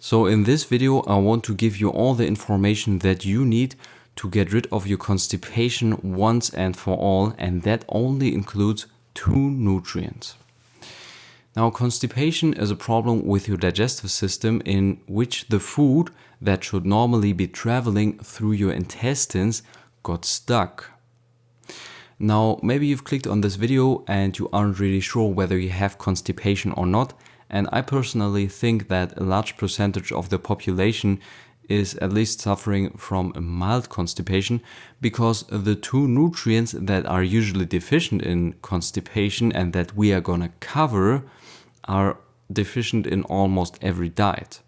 So in this video, I want to give you all the information that you need to get rid of your constipation once and for all, and that only includes 2 nutrients. Now, constipation is a problem with your digestive system in which the food that should normally be traveling through your intestines got stuck. Now, maybe you've clicked on this video and you aren't really sure whether you have constipation or not. And I personally think that a large percentage of the population is at least suffering from a mild constipation, because the 2 nutrients that are usually deficient in constipation and that we are gonna cover are deficient in almost every diet.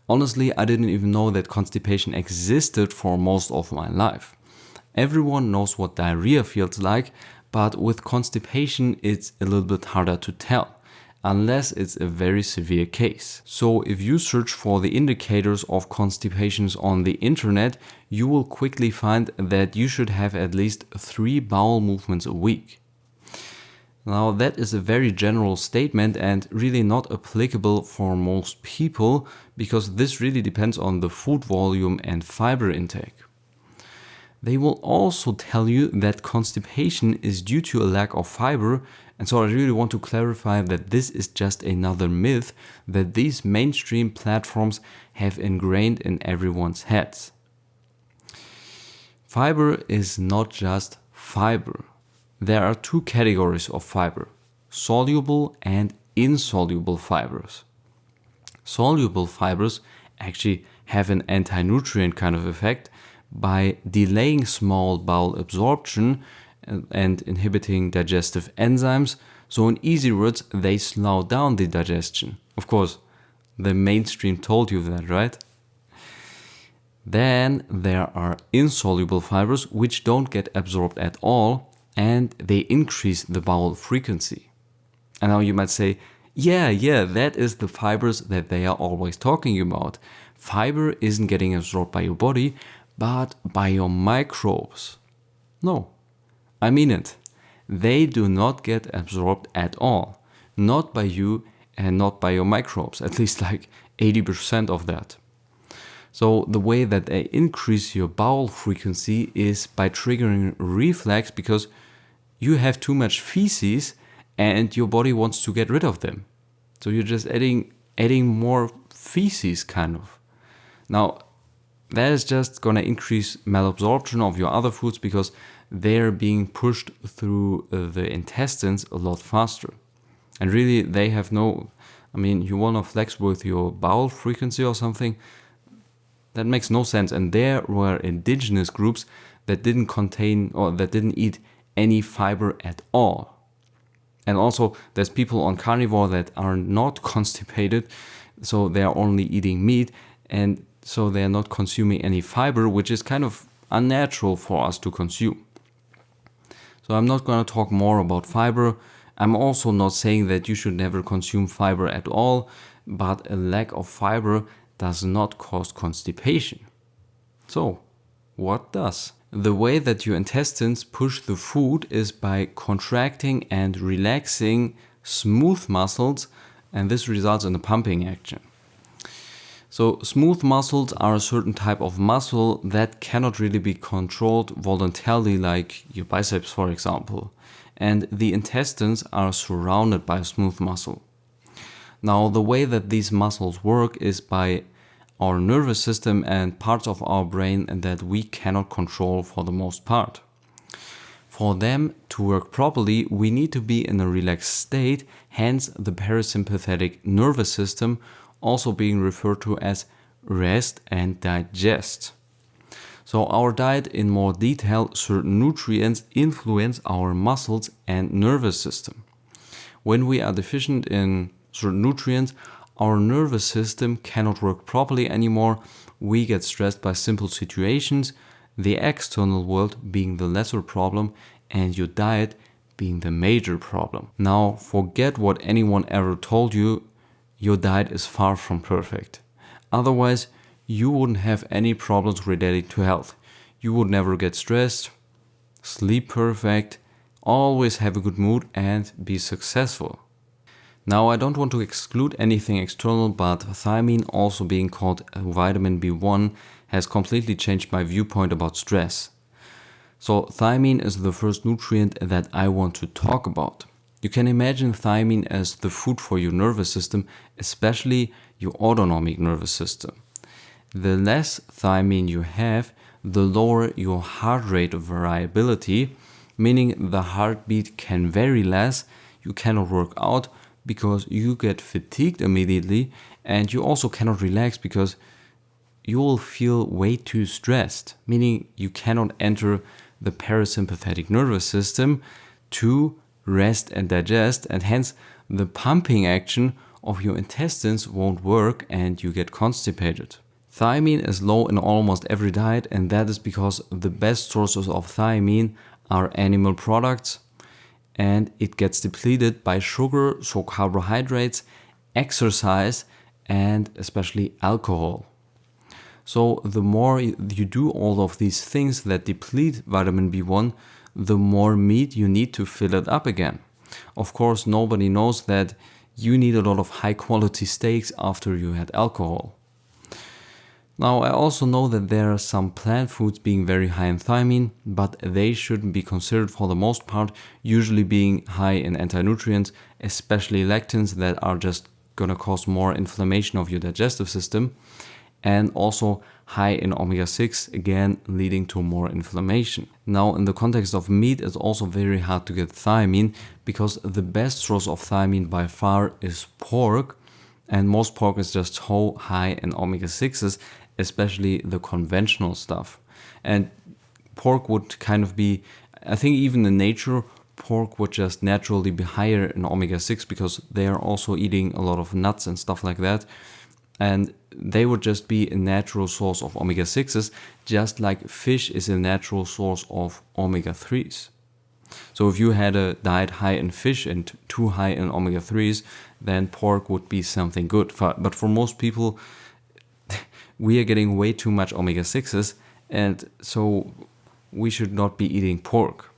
Honestly, I didn't even know that constipation existed for most of my life. Everyone knows what diarrhea feels like, but with constipation it's a little bit harder to tell, unless it's a very severe case. So if you search for the indicators of constipations on the internet, you will quickly find that you should have at least 3 bowel movements a week. Now, that is a very general statement and really not applicable for most people, because this really depends on the food volume and fiber intake. They will also tell you that constipation is due to a lack of fiber, and so I really want to clarify that this is just another myth that these mainstream platforms have ingrained in everyone's heads. Fiber is not just fiber. There are 2 categories of fiber: soluble and insoluble fibers. Soluble fibers actually have an anti-nutrient kind of effect by delaying small bowel absorption and inhibiting digestive enzymes. So in easy words, they slow down the digestion. Of course, the mainstream told you that, right? Then there are insoluble fibers which don't get absorbed at all, and they increase the bowel frequency. And now you might say, yeah, that is the fibers that they are always talking about. Fiber isn't getting absorbed by your body, but by your microbes. No, I mean it. They do not get absorbed at all. Not by you and not by your microbes, at least like 80% of that. So the way that they increase your bowel frequency is by triggering reflex, because you have too much feces and your body wants to get rid of them. So you're just adding more feces kind of. Now, that is just going to increase malabsorption of your other foods because they're being pushed through the intestines a lot faster. And really, they have you want to flex with your bowel frequency or something? That makes no sense. And there were indigenous groups that didn't contain or that didn't eat any fiber at all. And also, there's people on carnivore that are not constipated, so they are only eating meat, and so they are not consuming any fiber, which is kind of unnatural for us to consume. So I'm not going to talk more about fiber. I'm also not saying that you should never consume fiber at all, but a lack of fiber does not cause constipation. So, what does? The way that your intestines push the food is by contracting and relaxing smooth muscles, and this results in a pumping action. So smooth muscles are a certain type of muscle that cannot really be controlled voluntarily, like your biceps, for example. And the intestines are surrounded by a smooth muscle. Now, the way that these muscles work is by our nervous system and parts of our brain that we cannot control for the most part. For them to work properly, we need to be in a relaxed state, hence the parasympathetic nervous system, also being referred to as rest and digest. So our diet, in more detail, certain nutrients influence our muscles and nervous system. When we are deficient in certain nutrients, our nervous system cannot work properly anymore. We get stressed by simple situations, the external world being the lesser problem and your diet being the major problem. Now, forget what anyone ever told you. Your diet is far from perfect. Otherwise, you wouldn't have any problems related to health. You would never get stressed, sleep perfect, always have a good mood and be successful. Now, I don't want to exclude anything external, but thiamine, also being called vitamin B1, has completely changed my viewpoint about stress. So thiamine is the first nutrient that I want to talk about. You can imagine thiamine as the food for your nervous system, especially your autonomic nervous system. The less thiamine you have, the lower your heart rate variability, meaning the heartbeat can vary less, you cannot work out because you get fatigued immediately, and you also cannot relax because you will feel way too stressed, meaning you cannot enter the parasympathetic nervous system to rest and digest, and hence the pumping action of your intestines won't work and you get constipated. Thiamine is low in almost every diet, and that is because the best sources of thiamine are animal products, and it gets depleted by sugar, so carbohydrates, exercise, and especially alcohol. So the more you do all of these things that deplete vitamin B1, the more meat you need to fill it up again. Of course, nobody knows that you need a lot of high quality steaks after you had alcohol. Now, I also know that there are some plant foods being very high in thiamine, but they shouldn't be considered for the most part, usually being high in anti-nutrients, especially lectins that are just gonna cause more inflammation of your digestive system, and also high in omega-6, again leading to more inflammation. Now, in the context of meat, it's also very hard to get thiamine because the best source of thiamine by far is pork, and most pork is just so high in omega-6s, especially the conventional stuff. And pork would kind of be, I think even in nature, pork would just naturally be higher in omega-6 because they are also eating a lot of nuts and stuff like that. And they would just be a natural source of omega-6s, just like fish is a natural source of omega-3s. So if you had a diet high in fish and too high in omega-3s, then pork would be something good. But for most people, we are getting way too much omega-6s, and so we should not be eating pork.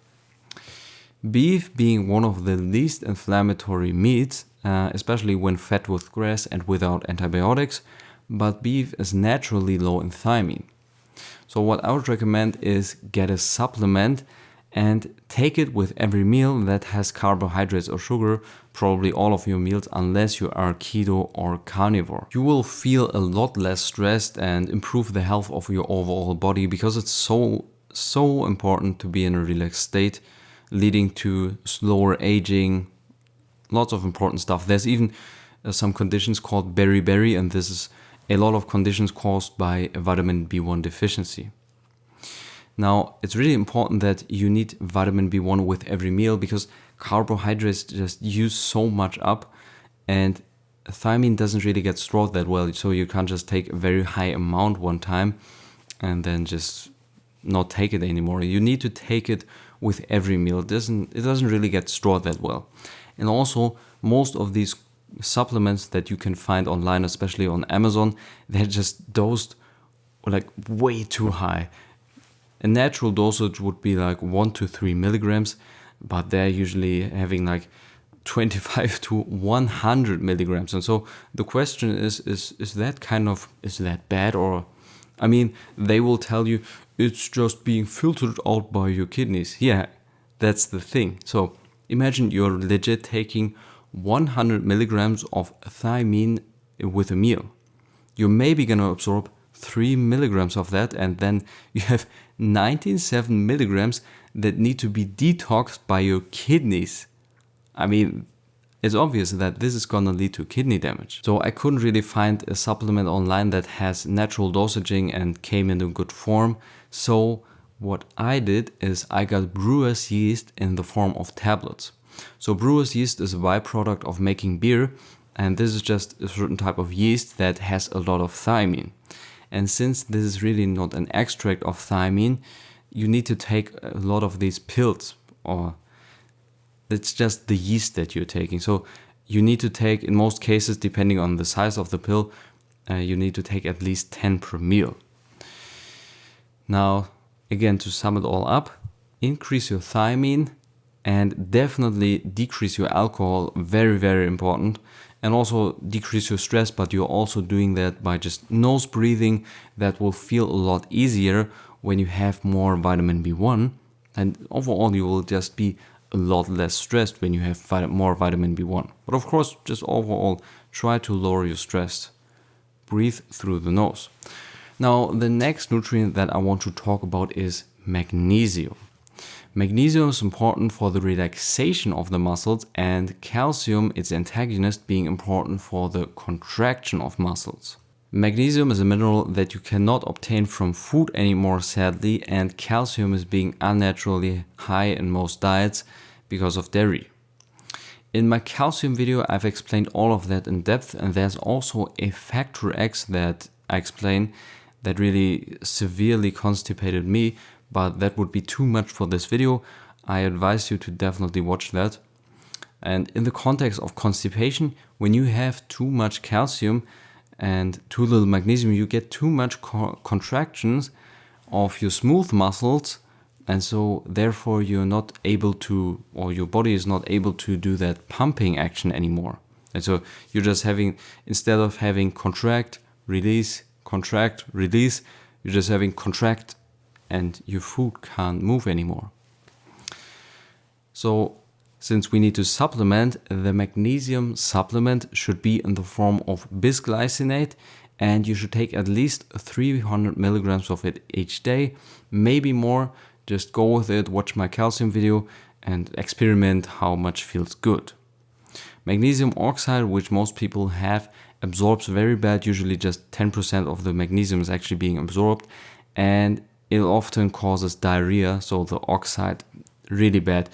Beef being one of the least inflammatory meats, especially when fed with grass and without antibiotics, but beef is naturally low in thiamine. So what I would recommend is get a supplement and take it with every meal that has carbohydrates or sugar, probably all of your meals unless you are keto or carnivore. You will feel a lot less stressed and improve the health of your overall body because it's so important to be in a relaxed state, leading to slower aging, lots of important stuff. There's even some conditions called beriberi, and this is a lot of conditions caused by vitamin B1 deficiency. Now, it's really important that you need vitamin B1 with every meal because carbohydrates just use so much up, and thiamine doesn't really get stored that well, so you can't just take a very high amount one time and then just not take it anymore. You need to take it with every meal. It doesn't really get stored that well. And also, most of these supplements that you can find online, especially on Amazon, they're just dosed like way too high. A natural dosage would be like 1 to 3 milligrams, but they're usually having like 25 to 100 milligrams. And so the question is that bad? Or, I mean, they will tell you it's just being filtered out by your kidneys. Yeah, that's the thing. So imagine you're legit taking 100 milligrams of thiamine with a meal. You're maybe gonna absorb 3 milligrams of that, and then you have 97 milligrams that need to be detoxed by your kidneys. I mean, it's obvious that this is gonna lead to kidney damage. So I couldn't really find a supplement online that has natural dosaging and came in a good form. So what I did is I got brewer's yeast in the form of tablets. So brewer's yeast is a byproduct of making beer, and this is just a certain type of yeast that has a lot of thiamine. And since this is really not an extract of thiamine, you need to take a lot of these pills, or it's just the yeast that you're taking. So you need to take, in most cases, depending on the size of the pill, you need to take at least 10 per meal. Now, again, to sum it all up, increase your thiamine and definitely decrease your alcohol, very, very important. And also decrease your stress, but you're also doing that by just nose breathing. That will feel a lot easier when you have more vitamin B1. And overall, you will just be a lot less stressed when you have more vitamin B1. But of course, just overall, try to lower your stress. Breathe through the nose. Now, the next nutrient that I want to talk about is magnesium. Magnesium is important for the relaxation of the muscles, and calcium, its antagonist, being important for the contraction of muscles. Magnesium is a mineral that you cannot obtain from food anymore, sadly, and calcium is being unnaturally high in most diets because of dairy. In my calcium video, I've explained all of that in depth, and there's also a factor X that I explain that really severely constipated me, but that would be too much for this video. I advise you to definitely watch that. And in the context of constipation, when you have too much calcium and too little magnesium, you get too much contractions of your smooth muscles, and so therefore you're not able to, or your body is not able to do that pumping action anymore. And so you're just having, instead of having contract, release, you're just having contract, and your food can't move anymore. So since we need to supplement, the magnesium supplement should be in the form of bisglycinate, and you should take at least 300 milligrams of it each day, maybe more. Just go with it, watch my calcium video and experiment how much feels good. Magnesium oxide, which most people have, absorbs very bad. Usually just 10% of the magnesium is actually being absorbed, and it often causes diarrhea, so the oxide, really bad.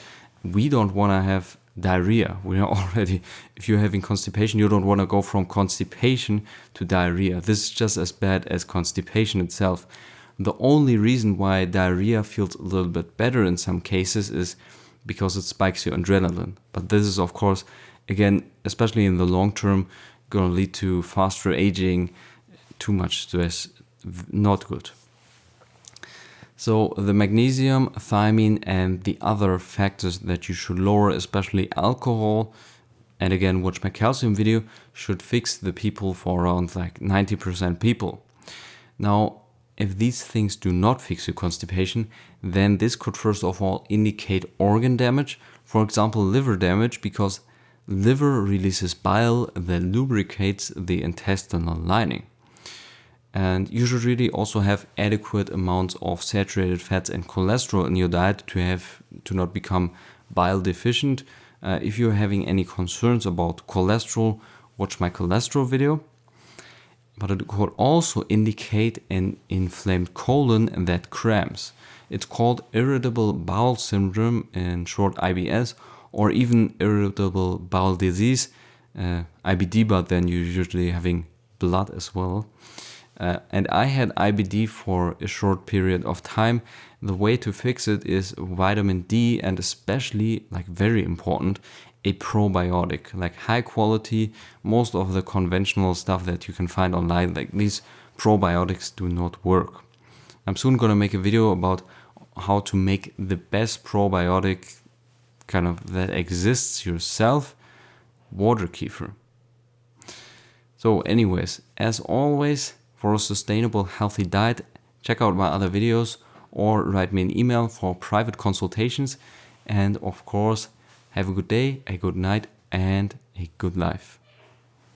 We don't want to have diarrhea. We are already, if you're having constipation, you don't want to go from constipation to diarrhea. This is just as bad as constipation itself. The only reason why diarrhea feels a little bit better in some cases is because it spikes your adrenaline. But this is, of course, again, especially in the long term, going to lead to faster aging, too much stress, not good. So the magnesium, thiamine, and the other factors that you should lower, especially alcohol, and again, watch my calcium video, should fix the people for around like 90% people. Now, if these things do not fix your constipation, then this could first of all indicate organ damage, for example, liver damage, because liver releases bile that lubricates the intestinal lining. And you should really also have adequate amounts of saturated fats and cholesterol in your diet to not become bile deficient. If you're having any concerns about cholesterol, watch my cholesterol video. But it could also indicate an inflamed colon that cramps. It's called irritable bowel syndrome, in short IBS, or even irritable bowel disease, IBD, but then you're usually having blood as well. And I had IBD for a short period of time. The way to fix it is vitamin D, and especially, like very important, a probiotic, like high quality. Most of the conventional stuff that you can find online, like these probiotics, do not work. I'm soon gonna make a video about how to make the best probiotic kind of that exists yourself, water kefir. So anyways, as always, for a sustainable, healthy diet, check out my other videos or write me an email for private consultations. And of course, have a good day, a good night, and a good life.